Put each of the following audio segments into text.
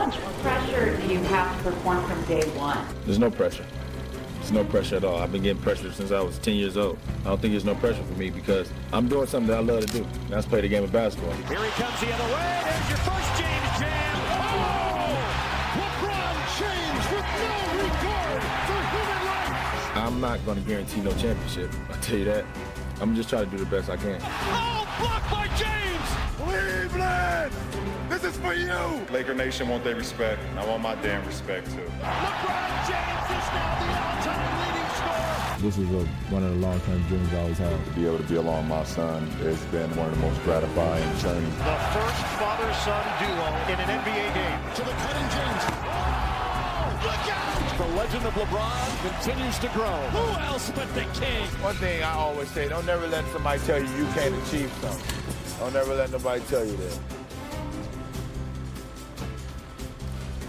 much pressure do you have to perform from day one? There's no pressure. There's no pressure at all. I've been getting pressure since I was 10 years old. I don't think there's no pressure for me because I'm doing something that I love to do. And that's play the game of basketball. Here he comes the other way. There's your first James jam. Oh! LeBron James with no regard for human life. I'm not going to guarantee no championship. I'll tell you that. I'm just trying to do the best I can. Oh, blocked by James. Cleveland! This is for you! Laker Nation want their respect, and I want my damn respect too. LeBron James is now the all-time leading scorer. This is one of the long-term dreams I always had. To be able to be along my son has been one of the most gratifying journeys. The first father-son duo in an NBA game. To the cutting James. Oh, look out! The legend of LeBron continues to grow. Who else but the king? One thing I always say, don't never let somebody tell you you can't achieve something. Don't never let nobody tell you that.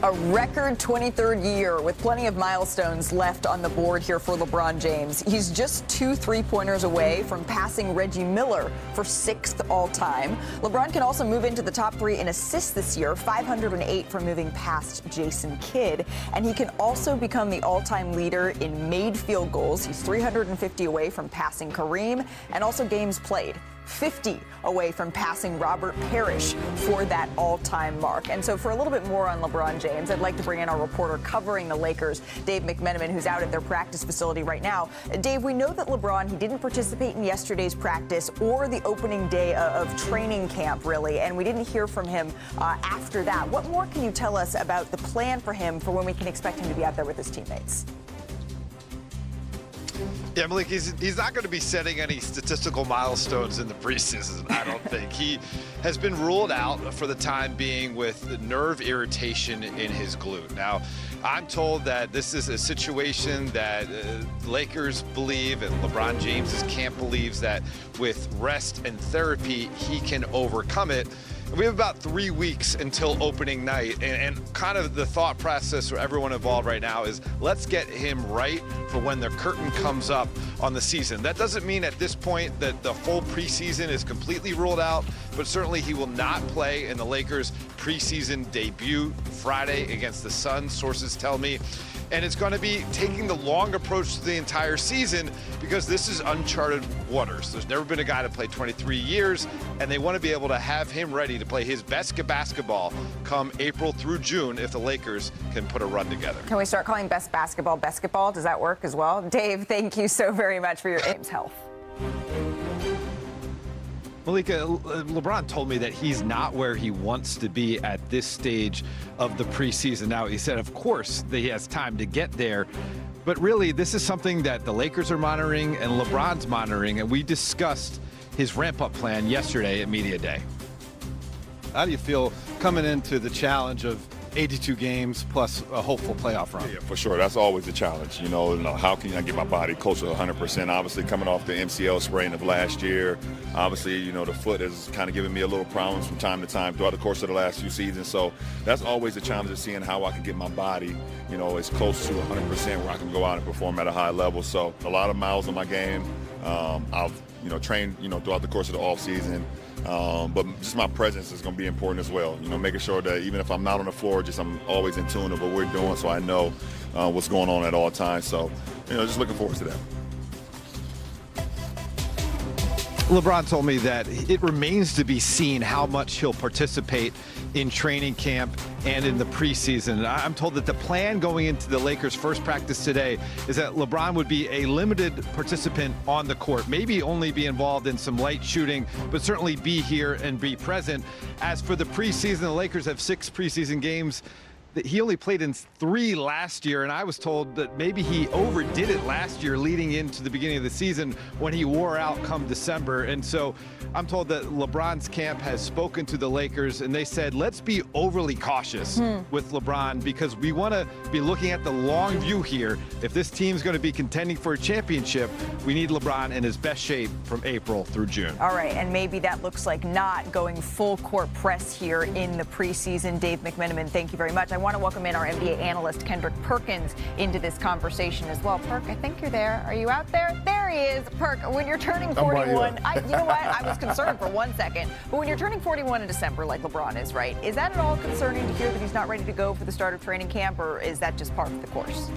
A record 23rd year with plenty of milestones left on the board here for LeBron James. He's just 2 3-pointers away from passing Reggie Miller for 6th all-time. LeBron can also move into the top 3 in assists this year, 508 from moving past Jason Kidd. And he can also become the all-time leader in made field goals. He's 350 away from passing Querim and also games played. 50 away from passing Robert Parrish for that all-time mark. And so for a little bit more on LeBron James, I'd like to bring in our reporter covering the Lakers, Dave McMenamin, who's out at their practice facility right now. Dave, we know that LeBron, he didn't participate in yesterday's practice or the opening day of training camp, really, and we didn't hear from him after that. What more can you tell us about the plan for him for when we can expect him to be out there with his teammates? Yeah, Malik, he's not going to be setting any statistical milestones in the preseason, I don't think. He has been ruled out for the time being with nerve irritation in his glute. Now, I'm told that this is a situation that Lakers believe and LeBron James's camp believes that with rest and therapy, he can overcome it. We have about 3 weeks until opening night, and kind of the thought process for everyone involved right now is let's get him right for when the curtain comes up on the season. That doesn't mean at this point that the full preseason is completely ruled out, but certainly he will not play in the Lakers preseason debut Friday against the Suns, sources tell me. And it's going to be taking the long approach to the entire season because this is uncharted waters. There's never been a guy to play 23 years, and they want to be able to have him ready to play his best basketball come April through June if the Lakers can put a run together. Can we start calling best basketball basketball? Does that work as well? Dave, thank you so very much for your James health. Malika, LeBron told me that he's not where he wants to be at this stage of the preseason. Now, he said, of course, that he has time to get there. But really, this is something that the Lakers are monitoring and LeBron's monitoring. And we discussed his ramp-up plan yesterday at Media Day. How do you feel coming into the challenge of 82 games plus a hopeful playoff run? Yeah, for sure. That's always a challenge. You know, how can I get my body close to 100%? Obviously, coming off the MCL sprain of last year, obviously, you know, the foot has kind of given me a little problems from time to time throughout the course of the last few seasons. So that's always a challenge of seeing how I can get my body, you know, as close to 100% where I can go out and perform at a high level. So a lot of miles on my game. I've, you know, trained, you know, throughout the course of the off season. But just my presence is going to be important as well. You know, making sure that even if I'm not on the floor, just I'm always in tune with what we're doing, so I know what's going on at all times. So, you know, just looking forward to that. LeBron told me that it remains to be seen how much he'll participate in training camp and in the preseason. I'm told that the plan going into the Lakers' first practice today is that LeBron would be a limited participant on the court, maybe only be involved in some light shooting, but certainly be here and be present. As for the preseason, the Lakers have 6 preseason games. He only played in 3 last year, and I was told that maybe he overdid it last year leading into the beginning of the season when he wore out come December. And so I'm told that LeBron's camp has spoken to the Lakers, and they said, let's be overly cautious with LeBron because we want to be looking at the long view here. If this team's going to be contending for a championship, we need LeBron in his best shape from April through June. All right, and maybe that looks like not going full court press here in the preseason. Dave McMenamin, thank you very much. I want to welcome in our NBA analyst, Kendrick Perkins, into this conversation as well. Perk, I think you're there. Are you out there? There he is. Perk, when you're turning 41, you know what? I was concerned for 1 second. But when you're turning 41 in December, like LeBron is, right, is that at all concerning to hear that he's not ready to go for the start of training camp, or is that just part of the course?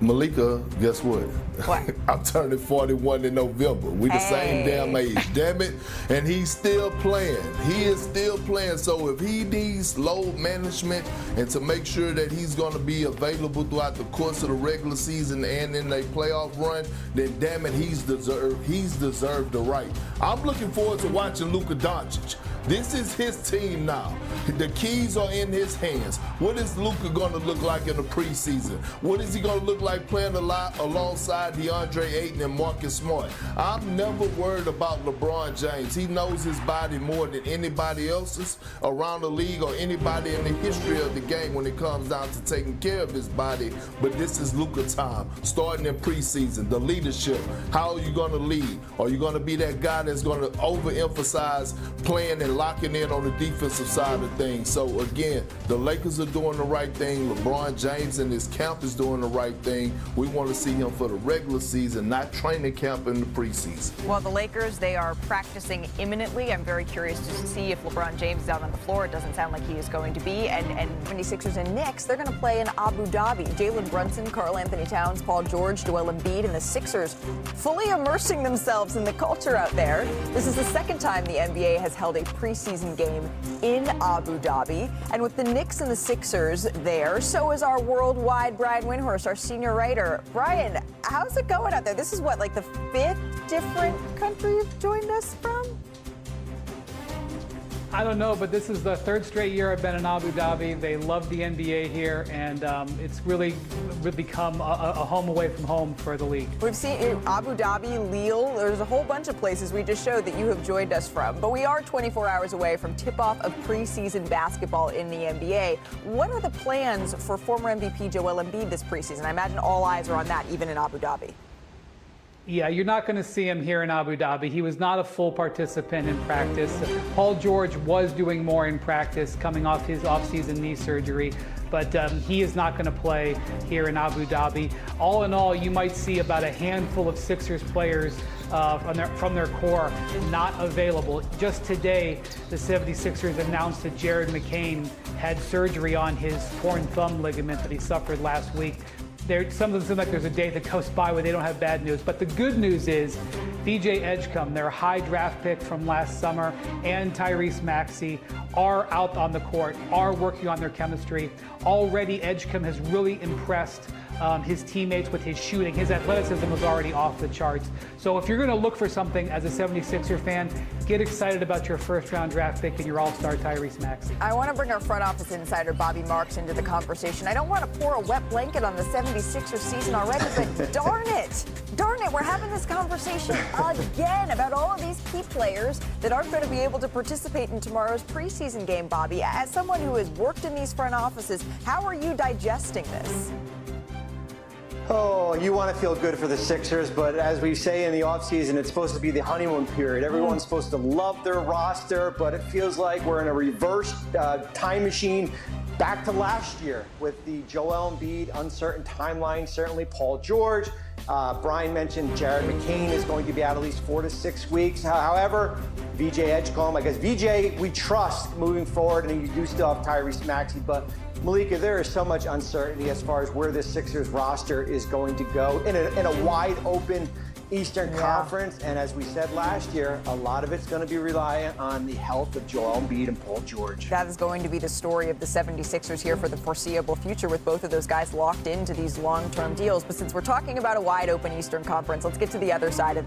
Malika, guess what? What? I'm turning 41 in November. We the same damn age, damn it. And he's still playing. He is still playing. So if he needs load management and to make sure that he's going to be available throughout the course of the regular season and in a playoff run, then damn it, he's deserved the right. I'm looking forward to watching Luka Doncic. This is his team now. The keys are in his hands. What is Luka going to look like in the preseason? What is he going to look like playing alongside DeAndre Ayton and Marcus Smart? I'm never worried about LeBron James. He knows his body more than anybody else's around the league or anybody in the history of the game when it comes down to taking care of his body. But this is Luka time, starting in preseason, the leadership. How are you going to lead? Are you going to be that guy that's going to overemphasize playing and locking in on the defensive side of things? So again, the Lakers are doing the right thing. LeBron James and his camp is doing the right thing. We want to see him for the regular season, not training camp in the preseason. Well, the Lakers, they are practicing imminently. I'm very curious to see if LeBron James is out on the floor. It doesn't sound like he is going to be. And 76ers and Knicks, they're going to play in Abu Dhabi. Jalen Brunson, Karl Anthony Towns, Paul George, Joel Embiid, and the Sixers fully immersing themselves in the culture out there. This is the second time the NBA has held a preseason game in Abu Dhabi. And with the Knicks and the Sixers there, so is our worldwide Brian Windhorst, our senior writer. Brian, how's it going out there? This is what, like the 5th different country you've joined us from? I don't know, but this is the 3rd straight year I've been in Abu Dhabi. They love the NBA here, and it's really become a home away from home for the league. We've seen Abu Dhabi, Lille, there's a whole bunch of places we just showed that you have joined us from. But we are 24 hours away from tip-off of preseason basketball in the NBA. What are the plans for former MVP Joel Embiid this preseason? I imagine all eyes are on that, even in Abu Dhabi. Yeah, you're not going to see him here in Abu Dhabi. He was not a full participant in practice. Paul George was doing more in practice coming off his off-season knee surgery, but he is not going to play here in Abu Dhabi. All in all, you might see about a handful of Sixers players from their core not available. Just today, the 76ers announced that Jared McCain had surgery on his torn thumb ligament that he suffered last week. Some of them seem like there's a day that goes by where they don't have bad news. But the good news is VJ Edgecombe, their high draft pick from last summer, and Tyrese Maxey are out on the court, are working on their chemistry. Already, Edgecombe has really impressed his teammates with his shooting. His athleticism was already off the charts. So if you're going to look for something as a 76er fan, get excited about your first-round draft pick and your all-star Tyrese Maxey. I want to bring our front office insider Bobby Marks into the conversation. I don't want to pour a wet blanket on the 76er season already, but darn it, we're having this conversation again about all of these key players that aren't going to be able to participate in tomorrow's preseason game, Bobby. As someone who has worked in these front offices, how are you digesting this? Oh, you want to feel good for the Sixers, but as we say in the offseason, it's supposed to be the honeymoon period. Everyone's supposed to love their roster, but it feels like we're in a reverse time machine back to last year with the Joel Embiid uncertain timeline. Certainly Paul George. Brian mentioned Jared McCain is going to be out at least 4 to 6 weeks. However, VJ Edgecombe, I guess VJ we trust moving forward, and you do still have Tyrese Maxey, but Malika, there is so much uncertainty as far as where this Sixers roster is going to go in a wide open Eastern Conference. And as we said last year, a lot of it's going to be reliant on the health of Joel Embiid and Paul George. That is going to be the story of the 76ers here for the foreseeable future, with both of those guys locked into these long-term deals. But since we're talking about a wide open Eastern Conference, let's get to the other side of